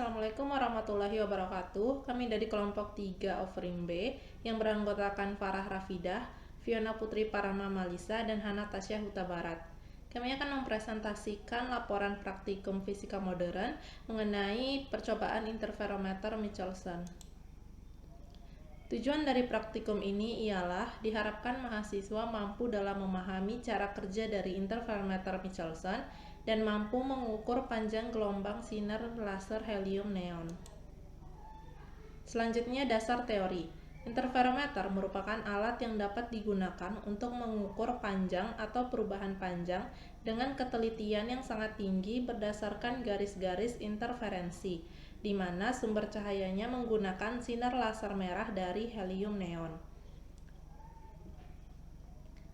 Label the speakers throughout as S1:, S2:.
S1: Assalamualaikum warahmatullahi wabarakatuh. Kami dari kelompok 3 Offering B yang beranggotakan Farah Rafidah, Fiona Putri Parama Malisa, dan Hana Tasya Huta Barat. Kami akan mempresentasikan laporan praktikum fisika modern mengenai percobaan interferometer Michelson. Tujuan dari praktikum ini ialah diharapkan mahasiswa mampu dalam memahami cara kerja dari interferometer Michelson dan mampu mengukur panjang gelombang sinar laser helium neon. Selanjutnya, dasar teori. Interferometer merupakan alat yang dapat digunakan untuk mengukur panjang atau perubahan panjang dengan ketelitian yang sangat tinggi berdasarkan garis-garis interferensi, di mana sumber cahayanya menggunakan sinar laser merah dari helium neon.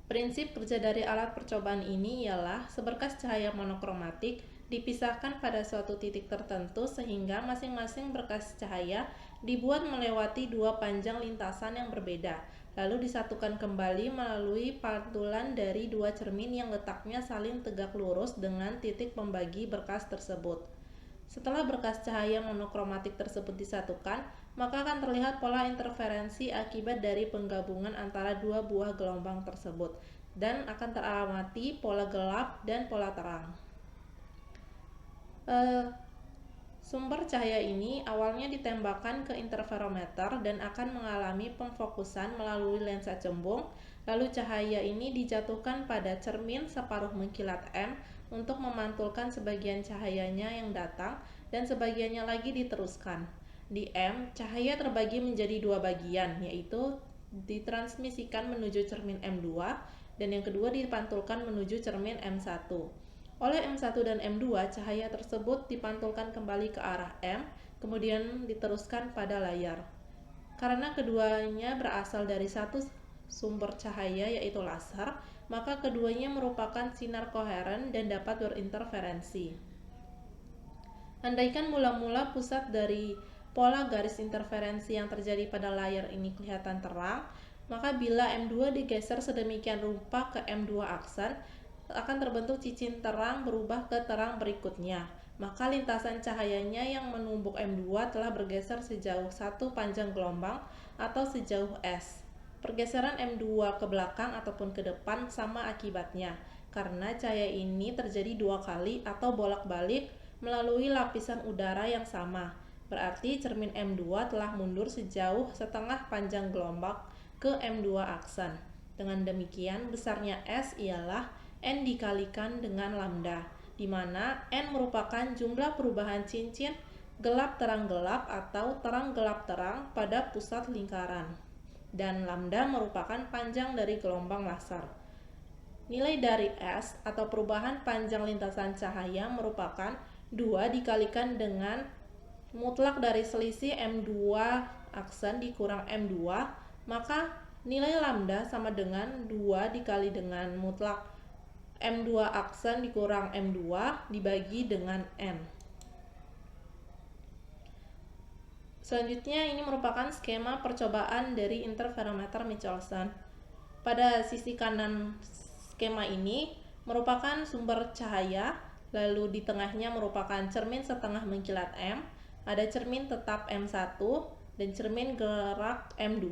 S1: Prinsip kerja dari alat percobaan ini ialah seberkas cahaya monokromatik dipisahkan pada suatu titik tertentu sehingga masing-masing berkas cahaya dibuat melewati dua panjang lintasan yang berbeda, lalu disatukan kembali melalui pantulan dari dua cermin yang letaknya saling tegak lurus dengan titik pembagi berkas tersebut. Setelah berkas cahaya monokromatik tersebut disatukan, maka akan terlihat pola interferensi akibat dari penggabungan antara dua buah gelombang tersebut, dan akan teramati pola gelap dan pola terang. Sumber cahaya ini awalnya ditembakkan ke interferometer dan akan mengalami pemfokusan melalui lensa cembung, lalu cahaya ini dijatuhkan pada cermin separuh mengkilat M untuk memantulkan sebagian cahayanya yang datang dan sebagiannya lagi diteruskan. Di M, cahaya terbagi menjadi dua bagian, yaitu ditransmisikan menuju cermin M2 dan yang kedua dipantulkan menuju cermin M1. Oleh M1 dan M2, cahaya tersebut dipantulkan kembali ke arah M, kemudian diteruskan pada layar. Karena keduanya berasal dari satu sumber cahaya yaitu laser, maka keduanya merupakan sinar koheren dan dapat berinterferensi. Andaikan mula-mula pusat dari pola garis interferensi yang terjadi pada layar ini kelihatan terang, maka bila M2 digeser sedemikian rupa ke M2 aksen, akan terbentuk cincin terang berubah ke terang berikutnya. Maka lintasan cahayanya yang menumbuk M2 telah bergeser sejauh satu panjang gelombang atau sejauh S. Pergeseran M2 ke belakang ataupun ke depan sama akibatnya, karena cahaya ini terjadi dua kali atau bolak-balik melalui lapisan udara yang sama. Berarti cermin M2 telah mundur sejauh setengah panjang gelombang ke M2 aksen. Dengan demikian, besarnya S ialah N dikalikan dengan lambda, di mana N merupakan jumlah perubahan cincin gelap terang gelap atau terang gelap terang pada pusat lingkaran, dan lambda merupakan panjang dari gelombang laser. Nilai dari S atau perubahan panjang lintasan cahaya merupakan 2 dikalikan dengan mutlak dari selisih M2 aksen dikurang M2, maka nilai lambda sama dengan 2 dikali dengan mutlak M2 aksen dikurang M2 dibagi dengan N. Selanjutnya, ini merupakan skema percobaan dari interferometer Michelson. Pada sisi kanan skema ini merupakan sumber cahaya, lalu di tengahnya merupakan cermin setengah mengkilat M, ada cermin tetap M1, dan cermin gerak M2.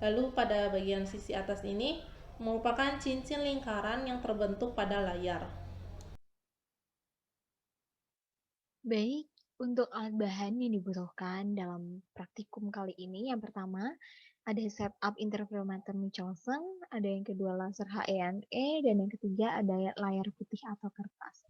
S1: Lalu pada bagian sisi atas ini merupakan cincin lingkaran yang terbentuk pada layar.
S2: Baik, untuk alat bahan yang dibutuhkan dalam praktikum kali ini, yang pertama ada setup interferometer Michelson, ada yang kedua laser HENE, dan yang ketiga ada layar putih atau kertas.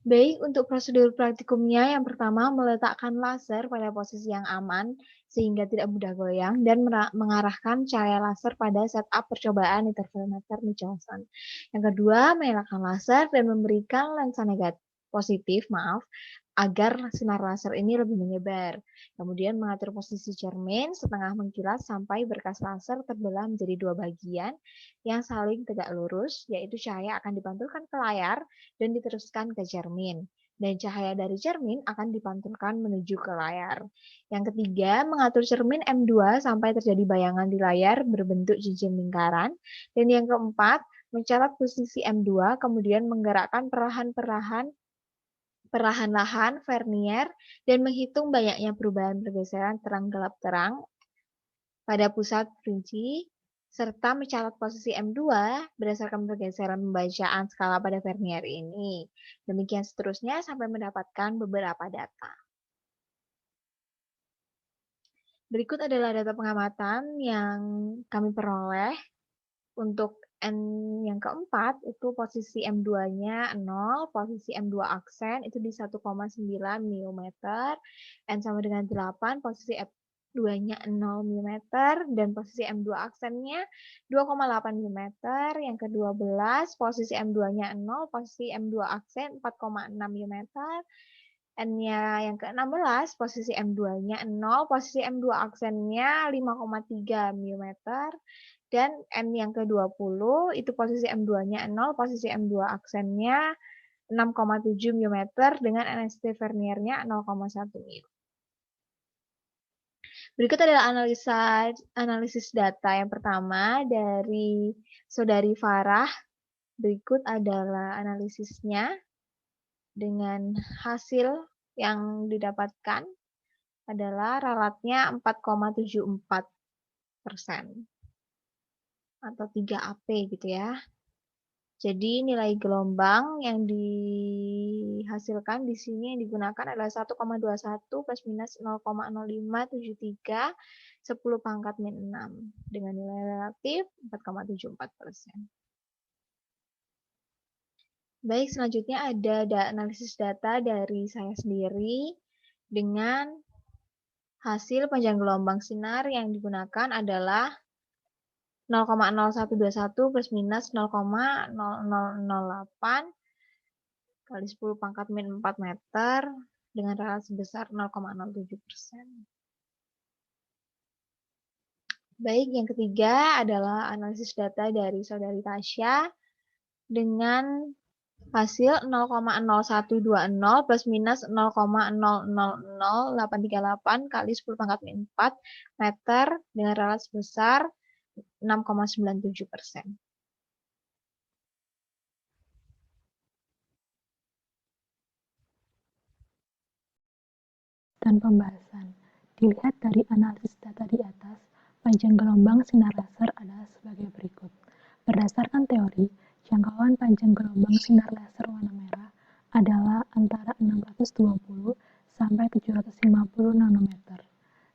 S2: Baik, untuk prosedur praktikumnya, yang pertama meletakkan laser pada posisi yang aman sehingga tidak mudah goyang dan mengarahkan cahaya laser pada setup percobaan interferometer Michelson. Yang kedua, menyalakan laser dan memberikan lensa positif, agar sinar laser ini lebih menyebar. Kemudian mengatur posisi cermin setengah mengkilat sampai berkas laser terbelah menjadi dua bagian yang saling tegak lurus, yaitu cahaya akan dipantulkan ke layar dan diteruskan ke cermin. Dan cahaya dari cermin akan dipantulkan menuju ke layar. Yang ketiga, mengatur cermin M2 sampai terjadi bayangan di layar berbentuk cincin lingkaran. Dan yang keempat, mencatat posisi M2, kemudian menggerakkan perlahan-lahan vernier dan menghitung banyaknya perubahan pergeseran terang gelap terang pada pusat kunci, serta mencatat posisi M2 berdasarkan pergeseran pembacaan skala pada vernier ini. Demikian seterusnya sampai mendapatkan beberapa data. Berikut adalah data pengamatan yang kami peroleh. Untuk N yang keempat, itu posisi M2-nya 0, posisi M2 aksen itu di 1,9 mm, N sama dengan 8, posisi M2-nya 0 mm, dan posisi M2 aksennya 2,8 mm. Yang ke-12, posisi M2-nya 0, posisi M2 aksen 4,6 mm. N-nya yang ke-16, posisi M2-nya 0, posisi M2 aksennya 5,3 mm. Dan N yang ke-20, itu posisi M2-nya 0, posisi M2 aksennya 6,7 mm dengan NST verniernya 0,1 mm. Berikut adalah analisis data yang pertama dari Saudari Farah. Berikut adalah analisisnya dengan hasil yang didapatkan adalah ralatnya 4,74% atau 3 AP gitu ya. Jadi nilai gelombang yang dihasilkan di sini yang digunakan adalah 1,21 plus minus 0,0573 10 pangkat min 6 dengan nilai relatif 4,74%. Baik, selanjutnya ada analisis data dari saya sendiri dengan hasil panjang gelombang sinar yang digunakan adalah 0,0121 plus minus 0,0008 kali 10 pangkat min 4 meter dengan ralat sebesar 0,07%. Baik, yang ketiga adalah analisis data dari Saudari Tasya dengan hasil 0,0120 plus minus 0,000838 kali 10 pangkat min 4 meter dengan ralat sebesar 6,97%.
S3: Dan pembahasan. Dilihat dari analisis data di atas, panjang gelombang sinar laser adalah sebagai berikut. Berdasarkan teori, jangkauan panjang gelombang sinar laser warna merah adalah antara 620 sampai 750 nanometer.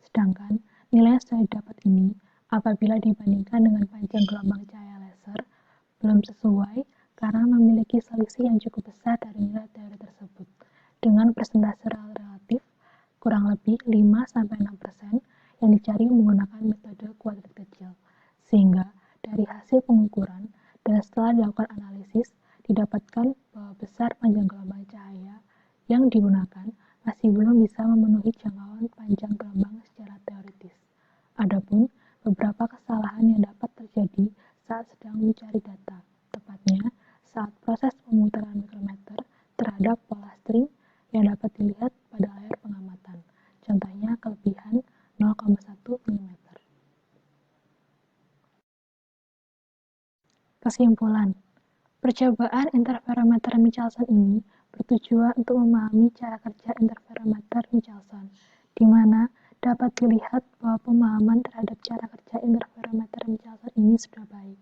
S3: Sedangkan nilai yang sudah didapat ini, apabila dibandingkan dengan panjang gelombang cahaya laser, belum sesuai karena memiliki selisih yang cukup besar dari nilai teori tersebut, dengan persentase relatif kurang lebih 5-6% yang dicari menggunakan metode kuadrat kecil. Sehingga dari hasil pengukuran dan setelah dilakukan analisis, didapatkan bahwa besar panjang gelombang cahaya yang digunakan masih belum bisa memenuhi jangkauan panjang gelombang secara teoritis. Adapun beberapa kesalahan yang dapat terjadi saat sedang mencari data, tepatnya saat proses pemutaran mikrometer terhadap pola string yang dapat dilihat pada layar pengamatan. Contohnya kelebihan 0,1 mm. Kesimpulan, percobaan interferometer Michelson ini bertujuan untuk memahami cara kerja interferometer Michelson, di mana dapat dilihat bahwa pemahaman terhadap cara kerja interferometer Michelson ini sudah baik.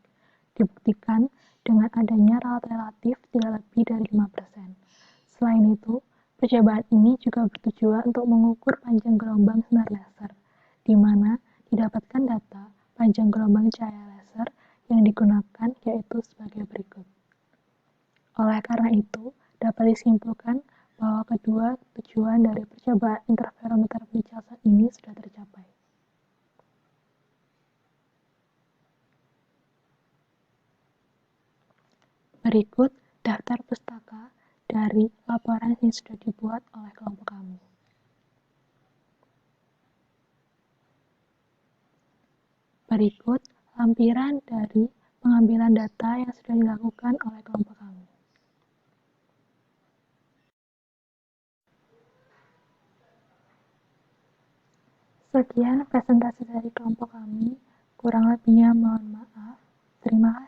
S3: Dibuktikan dengan adanya ralat relatif tidak lebih dari 5%. Selain itu, percobaan ini juga bertujuan untuk mengukur panjang gelombang sinar laser, di mana didapatkan data panjang gelombang cahaya laser yang digunakan yaitu sebagai berikut. Oleh karena itu, dapat disimpulkan bahwa kedua tujuan dari percobaan interferometer Michelson ini sudah tercapai. Berikut daftar pustaka dari laporan yang sudah dibuat oleh kelompok kami. Berikut lampiran dari pengambilan data yang sudah dilakukan oleh kelompok kami. Sekian presentasi dari kelompok kami, kurang lebihnya mohon maaf. Terima kasih.